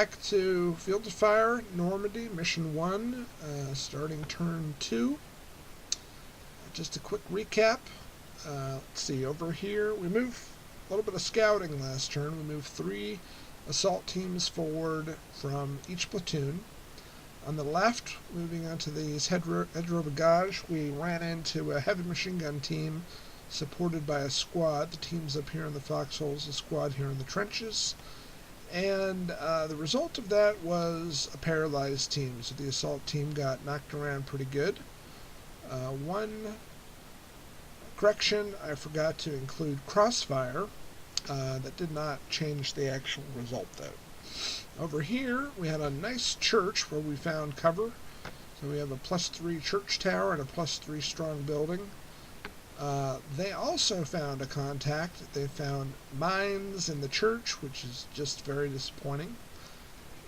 Back to Field of Fire, Normandy, Mission 1, starting turn 2. Just a quick recap. Let's see, over here we moved a little bit of scouting last turn. We moved 3 assault teams forward from each platoon. On the left, moving onto these hedgerow bagage, we ran into a heavy machine gun team supported by a squad. The team's up here in the foxholes, the squad here in the trenches. And the result of that was a paralyzed team. So the assault team got knocked around pretty good. One correction, I forgot to include crossfire. That did not change the actual result, though. Over here, we had a nice church where we found cover. So we have a +3 church tower and a +3 strong building. They also found a contact. They found mines in the church, which is just very disappointing,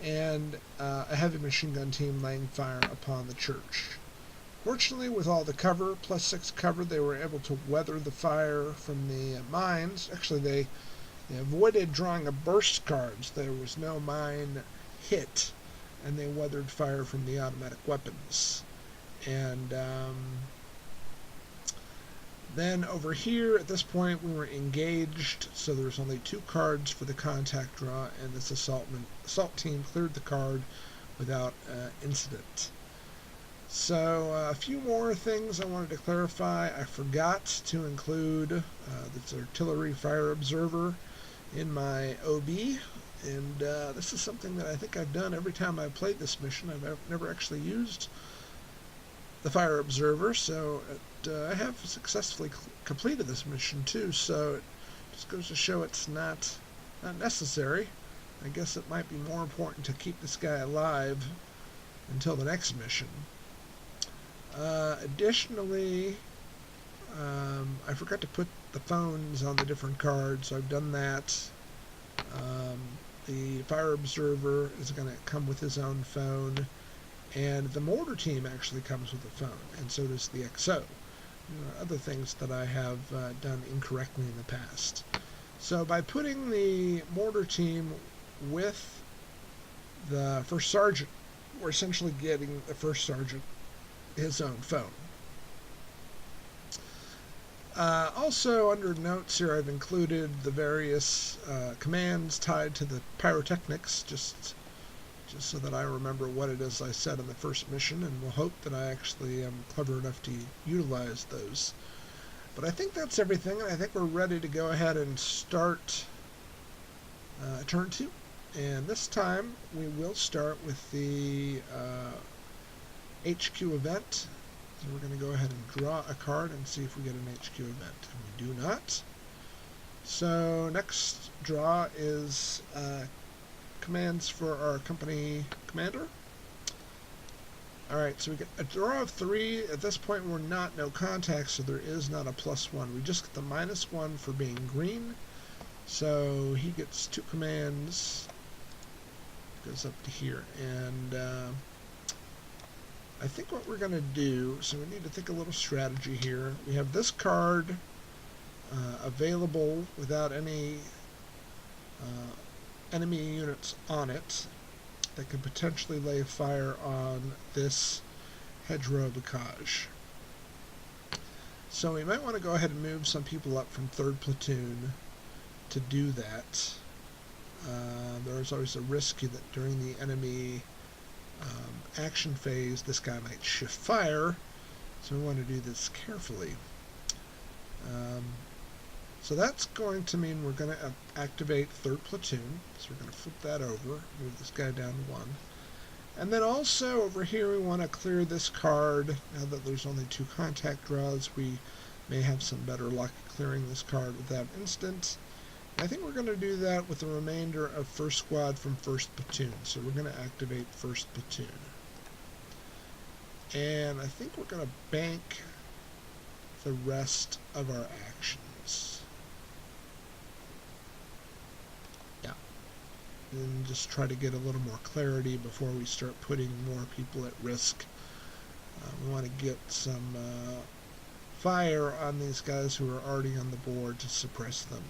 and a heavy machine gun team laying fire upon the church. Fortunately, with all the cover, +6 cover, they were able to weather the fire from the mines. Actually, they avoided drawing a burst card, so there was no mine hit, and they weathered fire from the automatic weapons. And then over here, at this point, we were engaged, so there was only 2 cards for the contact draw, and this assault team cleared the card without incident. So a few more things I wanted to clarify. I forgot to include this artillery fire observer in my OB, and this is something that I think I've done every time I've played this mission. I've never actually used the fire observer, so I have successfully completed this mission too, so it just goes to show it's not necessary. I guess it might be more important to keep this guy alive until the next mission. Additionally, I forgot to put the phones on the different cards, so I've done that. The fire observer is going to come with his own phone, and the mortar team actually comes with a phone, and so does the XO. Other things that I have done incorrectly in the past. So by putting the mortar team with the first sergeant, we're essentially getting the first sergeant his own phone. Also, under notes here, I've included the various commands tied to the pyrotechnics, just so that I remember what it is I said in the first mission, and we'll hope that I actually am clever enough to utilize those. But I think that's everything, and I think we're ready to go ahead and start turn 2. And this time, we will start with the HQ event. So we're going to go ahead and draw a card and see if we get an HQ event. And we do not. So next draw is commands for our company commander. Alright, so we get a draw of 3. At this point we're not no contact, so there is not a +1. We just get the -1 for being green. So he gets 2 commands. Goes up to here. And I think what we're going to do, so we need to think a little strategy here. We have this card available without any enemy units on it that could potentially lay fire on this hedgerow bagage. So we might want to go ahead and move some people up from 3rd platoon to do that. There's always a risk that during the enemy action phase this guy might shift fire, so we want to do this carefully. So that's going to mean we're going to activate 3rd platoon. So we're going to flip that over, move this guy down to 1. And then also over here we want to clear this card. Now that there's only 2 contact draws, we may have some better luck clearing this card without instant. I think we're going to do that with the remainder of 1st squad from 1st platoon. So we're going to activate 1st platoon. And I think we're going to bank the rest of our actions. Yeah. And just try to get a little more clarity before we start putting more people at risk. We want to get some fire on these guys who are already on the board to suppress them.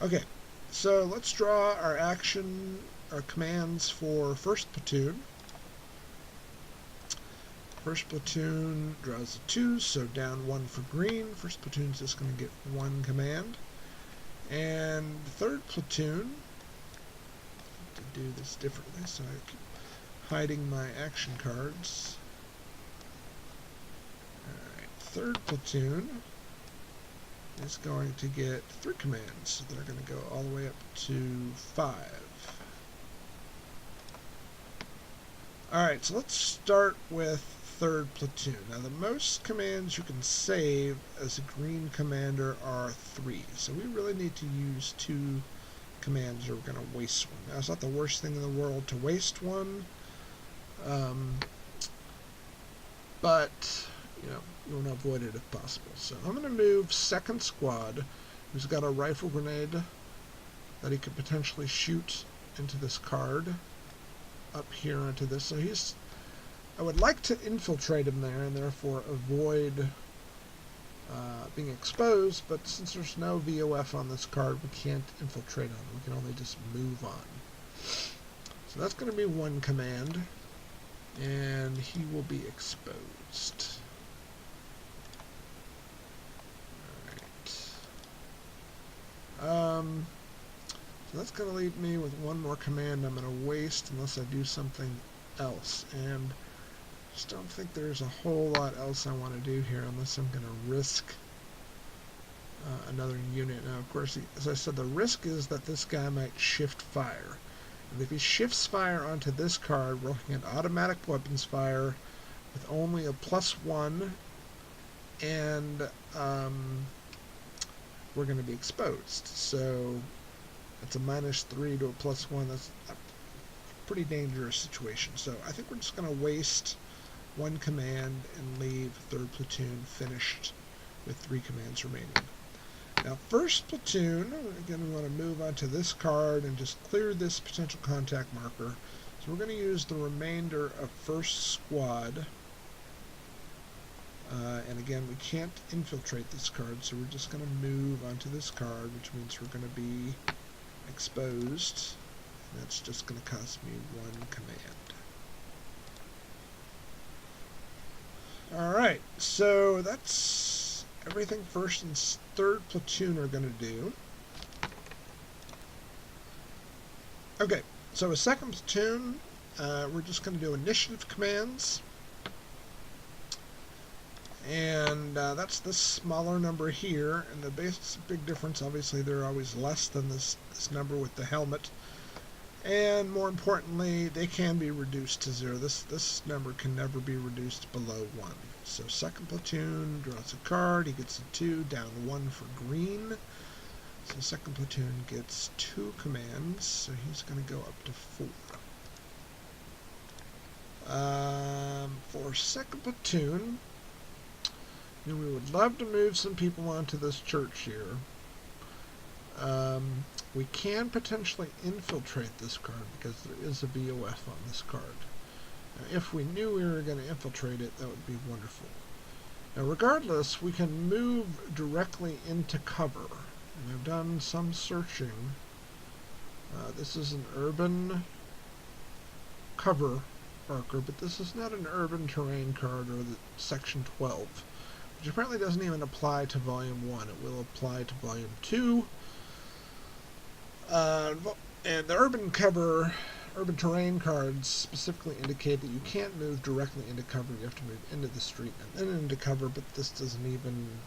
Okay, so let's draw our our commands for first platoon. First platoon draws a 2, so down 1 for green. First platoon's just going to get 1 command. And third platoon, to do this differently, so I keep hiding my action cards. Alright, third platoon is going to get 3 commands, so they're going to go all the way up to 5. Alright, so let's start with third platoon. Now the most commands you can save as a green commander are 3, so we really need to use 2 commands or we're going to waste one. Now it's not the worst thing in the world to waste one, but you want to avoid it if possible. So I'm going to move second squad, who's got a rifle grenade that he could potentially shoot into this card up here onto this. So I would like to infiltrate him there and therefore avoid being exposed, but since there's no VOF on this card, we can't infiltrate on him. We can only just move on. So that's going to be 1 command, and he will be exposed. Alright. So that's going to leave me with 1 more command I'm going to waste unless I do something else. And I just don't think there's a whole lot else I want to do here unless I'm going to risk another unit. Now, of course, as I said, the risk is that this guy might shift fire. And if he shifts fire onto this card, we're looking at automatic weapons fire with only a +1, and we're going to be exposed. So it's a -3 to a +1. That's a pretty dangerous situation. So I think we're just going to waste 1 command and leave third platoon finished with 3 commands remaining. Now first platoon, again we want to move onto this card and just clear this potential contact marker. So we're going to use the remainder of first squad. And again, we can't infiltrate this card, so we're just going to move onto this card, which means we're going to be exposed. And that's just going to cost me 1 command. Alright, so that's everything first and third platoon are going to do. Okay, so a second platoon, we're just going to do initiative commands. And that's this smaller number here, and the big difference, obviously, they're always less than this number with the helmet. And more importantly, they can be reduced to 0. This number can never be reduced below 1. So second platoon draws a card, he gets a 2, down 1 for green. So second platoon gets 2 commands, so he's going to go up to 4. For second platoon, we would love to move some people onto this church here. We can potentially infiltrate this card because there is a VOF on this card. Now, if we knew we were going to infiltrate it, that would be wonderful. Now regardless, we can move directly into cover. And I've done some searching. This is an urban cover marker, but this is not an urban terrain card or the section 12. Which apparently doesn't even apply to Volume 1. It will apply to Volume 2. And the urban terrain cards specifically indicate that you can't move directly into cover. You have to move into the street and then into cover, but this doesn't even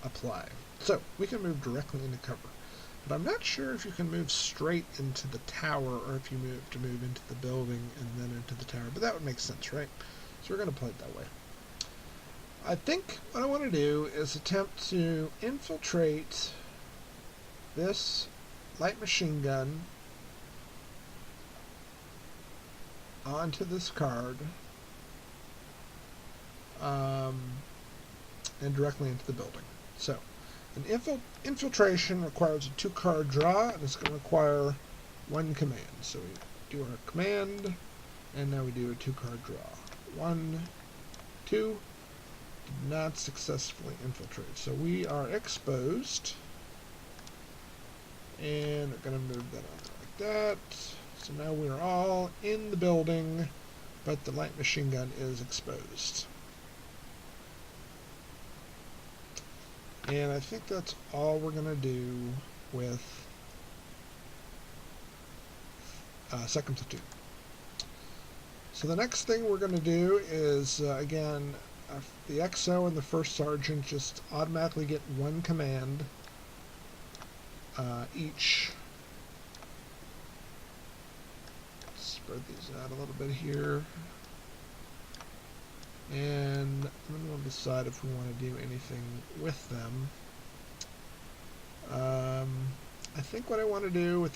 apply. So, we can move directly into cover. But I'm not sure if you can move straight into the tower or if you have to move into the building and then into the tower. But that would make sense, right? So we're going to play it that way. I think what I want to do is attempt to infiltrate this light machine gun onto this card and directly into the building. So, an infiltration requires a 2-card draw, and it's going to require 1 command. So we do our command, and now we do a 2-card draw. 1, 2, did not successfully infiltrate. So we are exposed. And we're going to move that on like that. So now we're all in the building, but the light machine gun is exposed. And I think that's all we're going to do with second platoon. So the next thing we're going to do is, again, the XO and the first sergeant just automatically get one command each. Spread these out a little bit here. And then we'll decide if we want to do anything with them. I think what I want to do with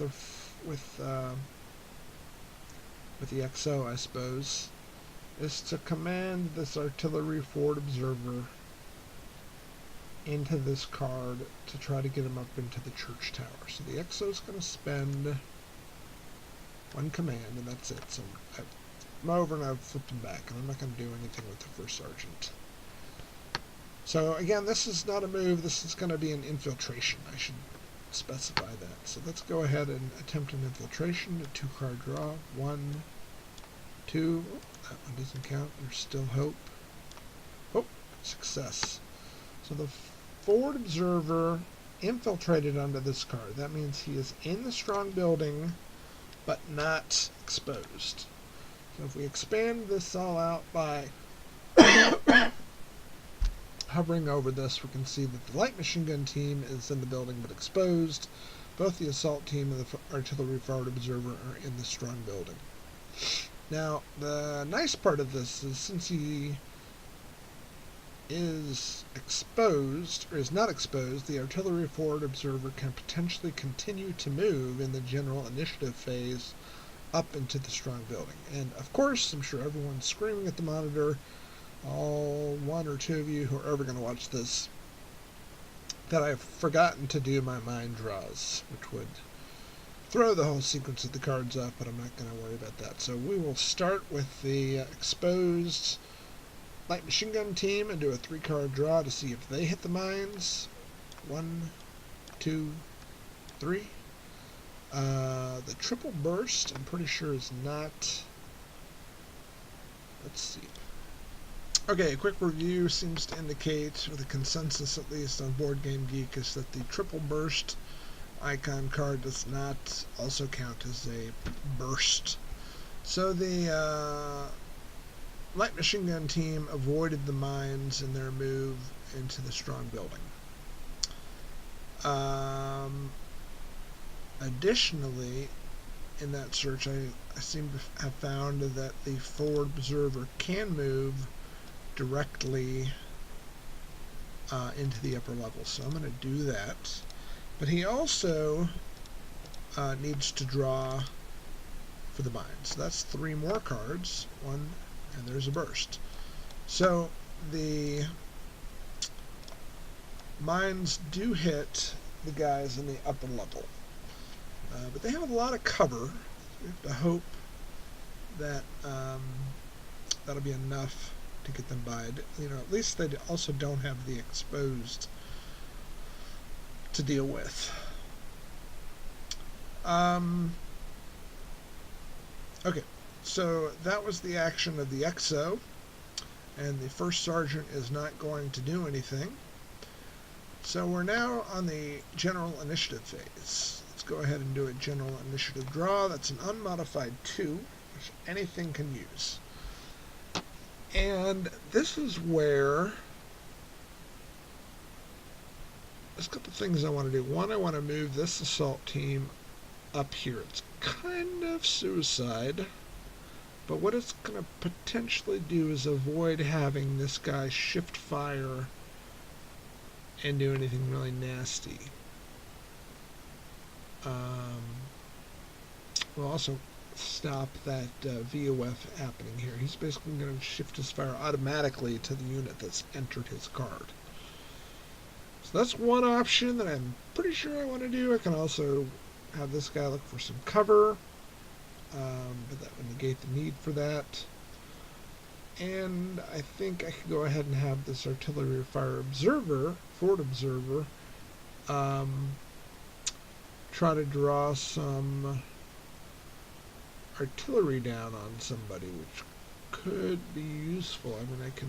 the XO, I suppose, is to command this artillery forward observer into this card to try to get him up into the church tower. So the XO is going to spend one command, and that's it. So I'm over and I've flipped him back, and I'm not going to do anything with the first sergeant. So again, this is not a move. This is going to be an infiltration. I should specify that. So let's go ahead and attempt an infiltration. A 2-card draw. 1, 2. That one doesn't count. There's still hope. Oh, success. So the forward observer infiltrated onto this card. That means he is in the strong building, but not exposed. So if we expand this all out by hovering over this, we can see that the light machine gun team is in the building but exposed. Both the assault team and the artillery forward observer are in the strong building. Now, the nice part of this is, since he is exposed, or is not exposed, the artillery forward observer can potentially continue to move in the general initiative phase up into the strong building. And of course, I'm sure everyone's screaming at the monitor, all one or two of you who are ever going to watch this, that I've forgotten to do my mind draws, which would throw the whole sequence of the cards up, but I'm not going to worry about that. So we will start with the exposed light machine gun team and do a 3-card draw to see if they hit the mines. 1, 2, 3. The triple burst, I'm pretty sure, is not. Let's see. Okay, a quick review seems to indicate, or the consensus at least on Board Game Geek, is that the triple burst icon card does not also count as a burst. So the light machine gun team avoided the mines in their move into the strong building. Additionally, in that search, I seem to have found that the forward observer can move directly into the upper level. So I'm going to do that. But he also needs to draw for the mines. So that's 3 more cards. 1, and there's a burst. So the mines do hit the guys in the upper level. But they have a lot of cover. We have to hope that that'll be enough to get them by. You know, at least they also don't have the exposed to deal with. Okay, so that was the action of the XO, and the first sergeant is not going to do anything. So we're now on the general initiative phase. Let's go ahead and do a general initiative draw. That's an unmodified 2, which anything can use. And this is where there's a couple things I want to do. One, I want to move this assault team up here. It's kind of suicide, but what it's going to potentially do is avoid having this guy shift fire and do anything really nasty. We'll also stop that VOF happening here. He's basically going to shift his fire automatically to the unit that's entered his card. So that's one option that I'm pretty sure I want to do. I can also have this guy look for some cover, but that would negate the need for that. And I think I could go ahead and have this artillery fire observer, forward observer, try to draw some artillery down on somebody, which could be useful. I mean, I can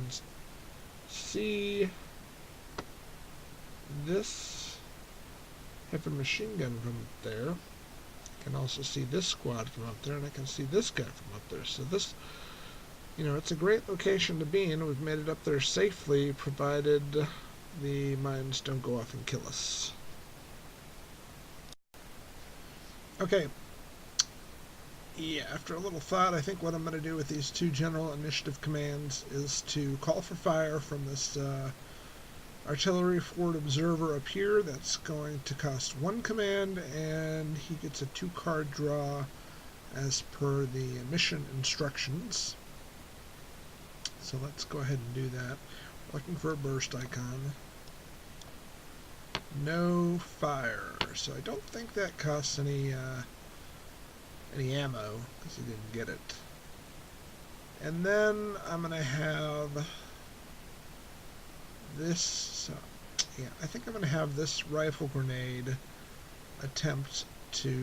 see this heavy machine gun from up there. I can also see this squad from up there, and I can see this guy from up there. So this, it's a great location to be in. We've made it up there safely, provided the mines don't go off and kill us. Okay. Yeah, after a little thought, I think what I'm going to do with these two general initiative commands is to call for fire from this artillery forward observer up here. That's going to cost one command, and he gets a 2-card draw as per the mission instructions. So let's go ahead and do that. We're looking for a burst icon. No fire. So I don't think that costs any ammo, because he didn't get it. And then I'm going to have this. So, yeah, I think I'm going to have this rifle grenade attempt to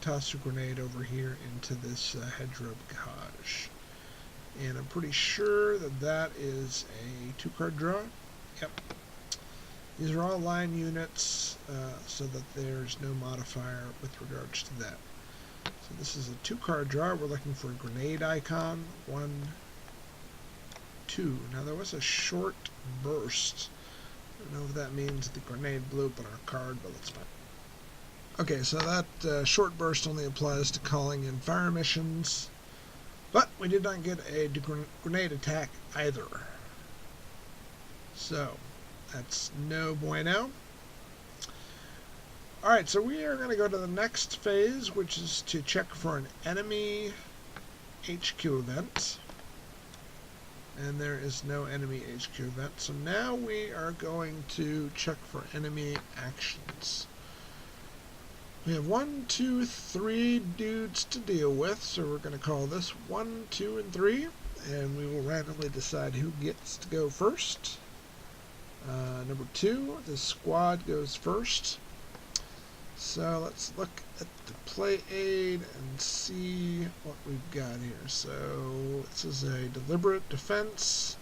toss a grenade over here into this hedgerow gauge. And I'm pretty sure that that is a 2-card draw. Yep. These are all line units, so that there's no modifier with regards to that. So this is a 2-card draw. We're looking for a grenade icon. 1, 2. Now there was a short burst. I don't know if that means the grenade blew up on our card, but that's fine. Okay, so that short burst only applies to calling in fire missions. But we did not get a grenade attack either. So that's no bueno. Alright, so we are going to go to the next phase, which is to check for an enemy HQ event. And there is no enemy HQ event. So now we are going to check for enemy actions. We have 1, 2, 3 dudes to deal with, so we're going to call this 1, 2, and 3. And we will randomly decide who gets to go first. Number 2, the squad goes first. So let's look at the play aid and see what we've got here. So this is a deliberate defense,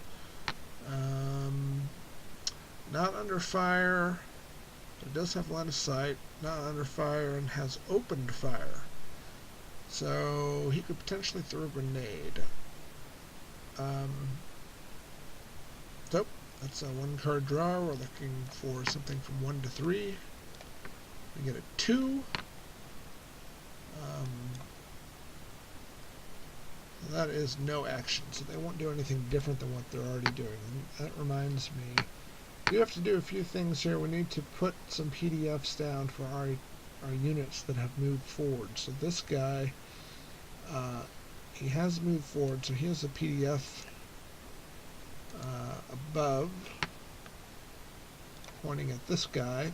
not under fire, but it does have line of sight, not under fire, and has opened fire. So he could potentially throw a grenade. So that's a 1-card draw. We're looking for something from 1 to 3. We get a 2. That is no action, so they won't do anything different than what they're already doing. And that reminds me, we have to do a few things here. We need to put some PDFs down for our units that have moved forward. So this guy, he has moved forward, so he has a PDF above pointing at this guy.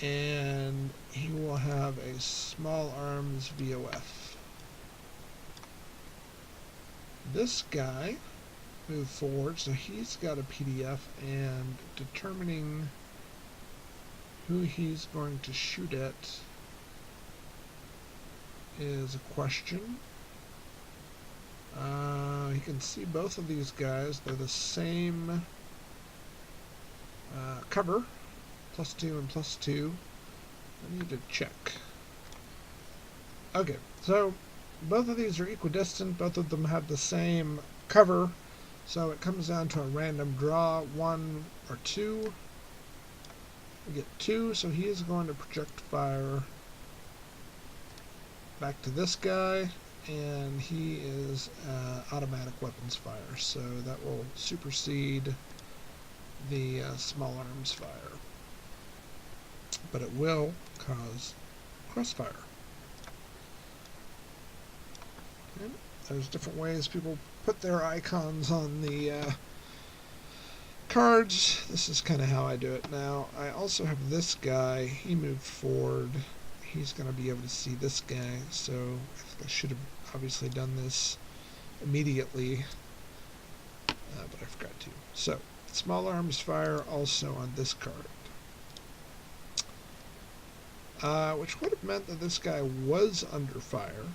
And he will have a small arms VOF. This guy moved forward, so he's got a PDF, and determining who he's going to shoot at is a question. You can see both of these guys. They're the same cover. +2 and +2. I need to check. Okay, so both of these are equidistant. Both of them have the same cover. So it comes down to a random draw, 1 or 2. We get 2, so he is going to project fire back to this guy, and he is automatic weapons fire. So that will supersede the small arms fire. But it will cause crossfire. Okay. There's different ways people put their icons on the cards. This is kind of how I do it now. I also have this guy. He moved forward. He's going to be able to see this guy, so I think I should have obviously done this immediately, but I forgot to. So, small arms fire also on this card. which would have meant that this guy was under fire.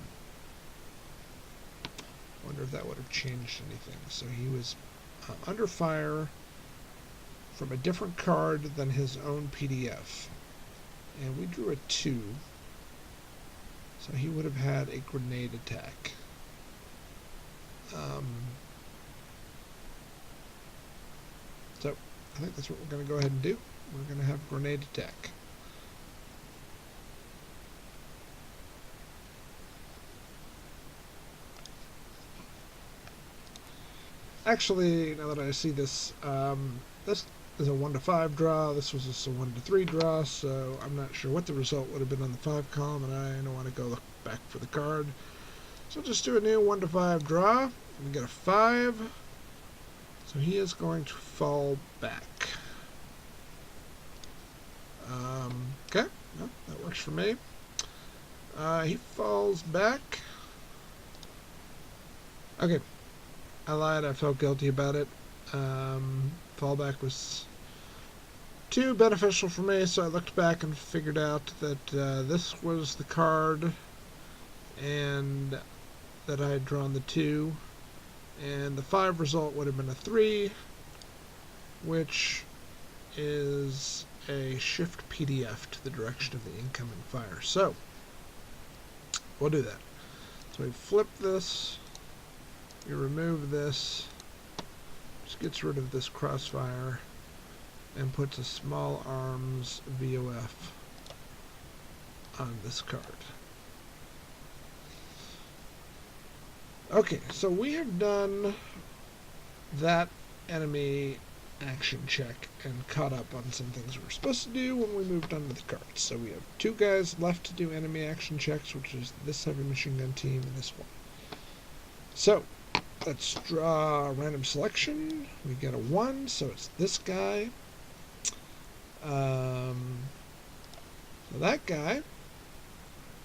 Wonder if that would have changed anything. So he was under fire from a different card than his own PDF. And we drew a 2. So he would have had a grenade attack. So I think that's what we're going to go ahead and do. We're going to have a grenade attack. Actually, now that I see this, this is a 1 to 5 draw. This was just a 1 to 3 draw, so I'm not sure what the result would have been on the 5 column, and I don't want to go look back for the card. So I'll just do a new 1 to 5 draw. We get a 5. So he is going to fall back. Okay, no, that works for me. He falls back. Okay, I lied. I felt guilty about it. Fallback was too beneficial for me, so I looked back and figured out that this was the card, and that I had drawn the 2, and the 5 result would have been a 3, which is a shift PDF to the direction of the incoming fire. So we'll do that. So we flip this, we remove this, which gets rid of this crossfire, and puts a small arms VOF on this card. Okay, so we have done that enemy action check and caught up on some things we were supposed to do when we moved on to the cards. So we have 2 guys left to do enemy action checks, which is this heavy machine gun team and this one. So let's draw a random selection. We get a 1, so it's this guy. So that guy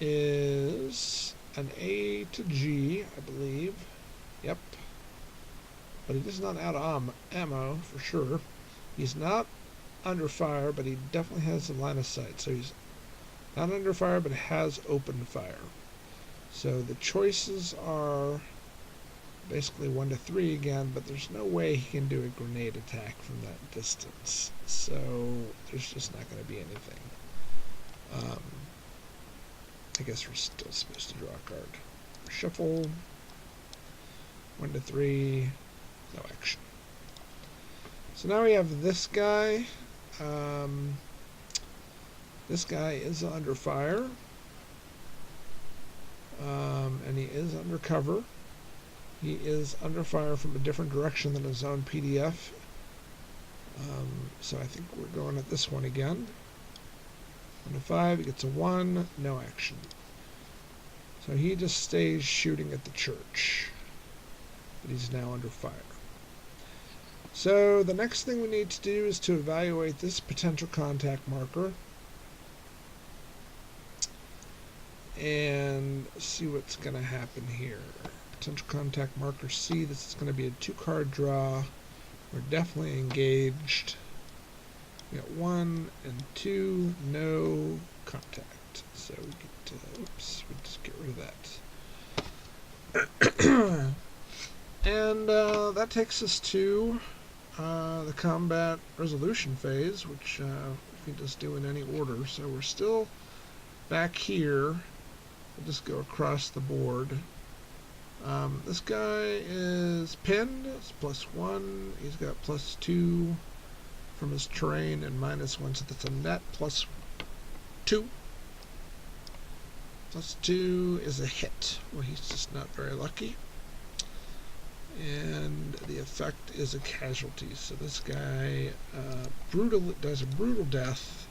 is an A to G, I believe. Yep. But he is not out of ammo, for sure. He's not under fire, but he definitely has a line of sight. So he's not under fire, but has open fire. So the choices are basically 1 to 3 again, but there's no way he can do a grenade attack from that distance. So there's just not going to be anything. I guess we're still supposed to draw a card. Shuffle. 1 to 3. No action. So now we have this guy. This guy is under fire. And he is under cover. He is under fire from a different direction than his own PDF. So I think we're going at this one again. 1 to 5, he gets a 1, no action. So he just stays shooting at the church. But he's now under fire. So the next thing we need to do is to evaluate this potential contact marker. And see what's going to happen here. Potential contact marker C, this is going to be a 2-card draw. We're definitely engaged. We got 1 and 2, no contact. So we get, oops, we just get rid of that. And that takes us to the combat resolution phase, which we can just do in any order. So we're still back here. We'll just go across the board. This guy is pinned. It's +1. He's got +2 from his terrain and -1, so that's a net +2. +2 is a hit. Well, he's just not very lucky. And the effect is a casualty. So this guy does a brutal death.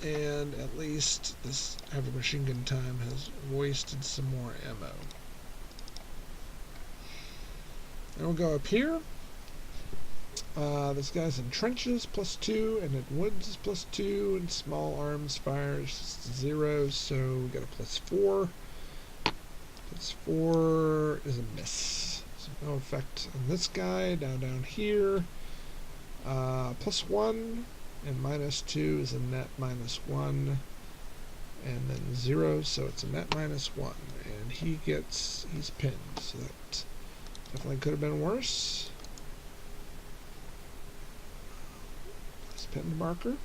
And at least this heavy machine gun time has wasted some more ammo. And we'll go up here. This guy's in trenches, +2, and in woods is +2, and small arms fires 0, so we got a +4. +4 is a miss. So no effect on this guy. Down here. +1 and -2 is a net -1, and then 0, so it's a net -1, and he's pinned, so that definitely could have been worse. This pinned marker.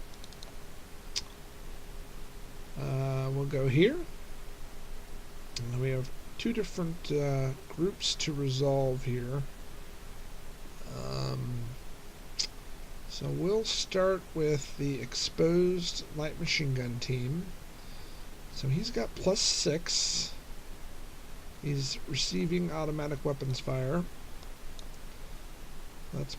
We'll go here, and then we have two different groups to resolve here. So we'll start with the exposed light machine gun team. So he's got +6. He's receiving automatic weapons fire. That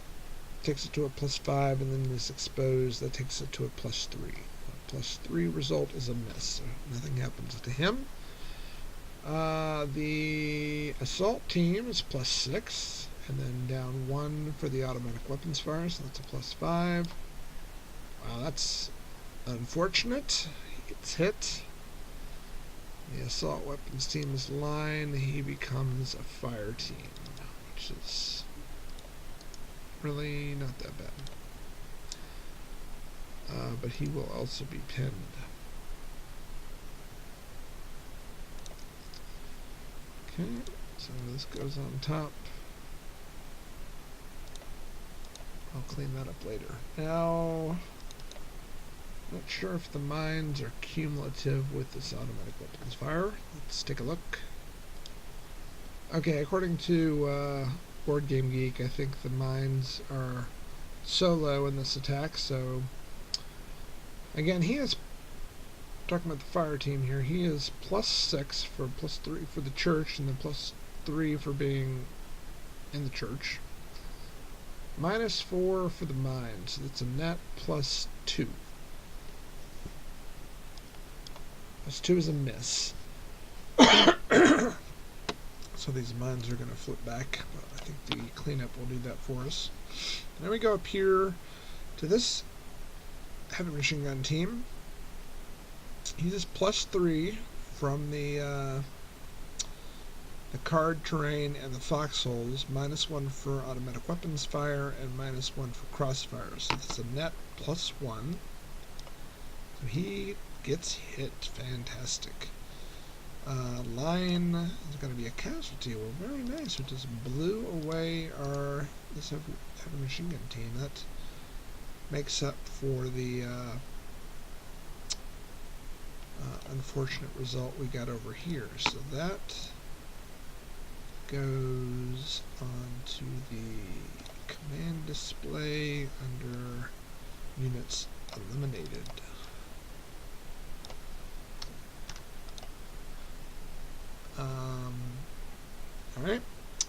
takes it to a +5, and then this exposed, that takes it to a +3. A +3 result is a miss, so nothing happens to him. The assault team is +6, and then down 1 for the automatic weapons fire, so that's a +5. Wow, that's unfortunate. He gets hit. The assault weapons team is line. He becomes a fire team, which is really not that bad. But he will also be pinned. Okay, so this goes on top. I'll clean that up later. Now, not sure if the mines are cumulative with this automatic weapons fire. Let's take a look. Okay, according to Board Game Geek, I think the mines are solo in this attack, so again, he is, talking about the fire team here, he is +6 for +3 for the church, and then +3 for being in the church. -4 for the mines, so that's a net +2. +2 is a miss. So these mines are going to flip back, but I think the cleanup will do that for us. Then we go up here to this heavy machine gun team. He is +3 from the card terrain and the foxholes, -1 for automatic weapons fire, and -1 for crossfire. So that's a net +1. So he gets hit. Fantastic. Line is going to be a casualty. Well, very nice. We just blew away this heavy machine gun team. That makes up for the unfortunate result we got over here. So that goes on to the command display under units eliminated. Alright,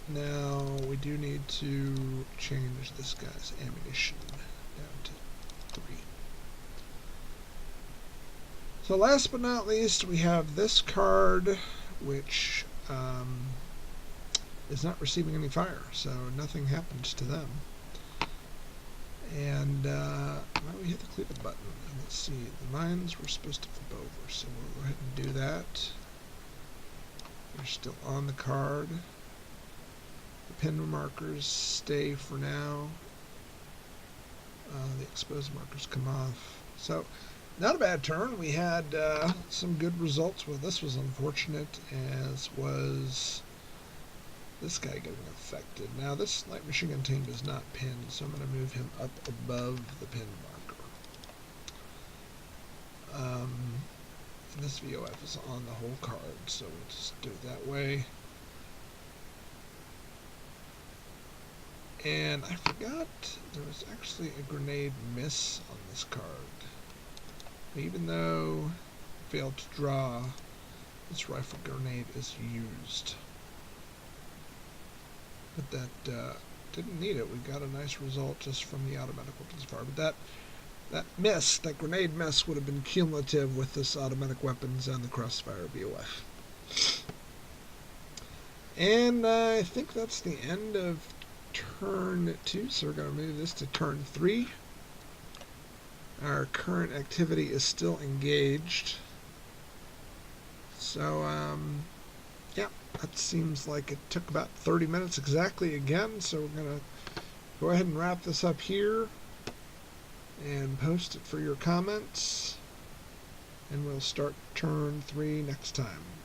now we do need to change this guy's ammunition down to 3. So last but not least, we have this card, which is not receiving any fire, so nothing happens to them. And now we hit the clear button. And let's see, the mines were supposed to flip over, so we'll go ahead and do that. They're still on the card. The pin markers stay for now. The exposed markers come off. So, not a bad turn. We had some good results. Well, this was unfortunate, as was this guy getting affected. Now, this light machine gun team is not pinned, so I'm going to move him up above the pin marker. And this VOF is on the whole card, so we'll just do it that way. And I forgot there was actually a grenade miss on this card. Even though it failed to draw, this rifle grenade is used. But that didn't need it. We got a nice result just from the automatic weapons fire. But that grenade miss would have been cumulative with this automatic weapons and the crossfire BOF. And I think that's the end of turn 2, so we're going to move this to turn 3. Our current activity is still engaged. So, yeah, that seems like it took about 30 minutes exactly again, so we're going to go ahead and wrap this up here. and post it for your comments. And we'll start turn 3 next time.